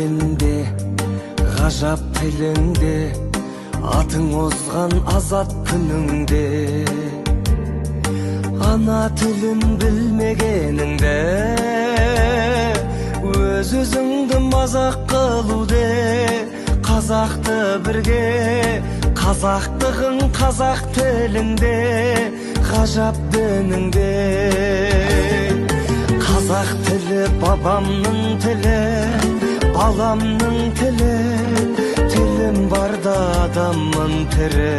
тілінде, ғажап тілінде, атың озған азат күніңде. Ана тілін білмегеніңде, өз-өзіңді мазақ қылуде. Қазақты бірге, қазақтығың қазақ тілінде, ғажап дініңде. Қазақ тілі бабамның тілі, баламның тілі, тілім барда адаммын тірі.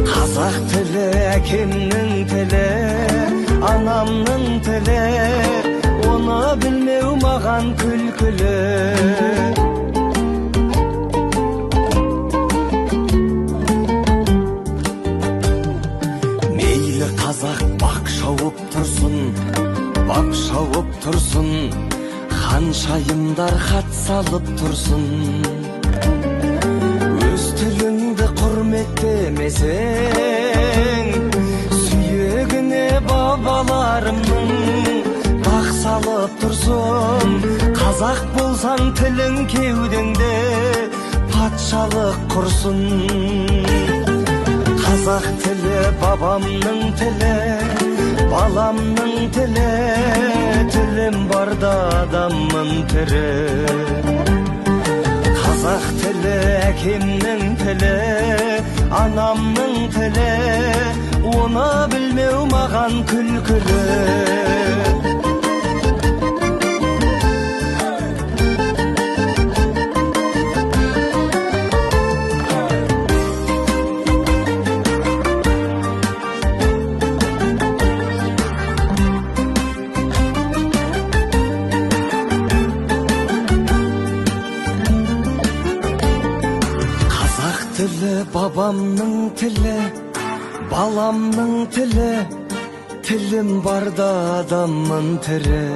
Қазақ тілі әкемнің тілі, анамның тілі, оны білмеу маған күлкілі. Мейлі қазақ бақ шауып тұрсын, бақ шауып тұрсын, ханшайымдар хат салып тұрсын. Өз тіліңді құрметтемесең, сүйегіне бабаларымның бақ салып тұрсын. Қазақ болсаң тілің кеудеңде патшалық құрсын. Қазақ тілі бабамның тілі, баламның тілі, тілім барда адаммын тірі. Қазақ тілі әкемнің тілі, анамның тілі, оны білмеу маған күлкілі. Тілі бабамның тілі, баламның тілі, тілім барда адаммын тірі.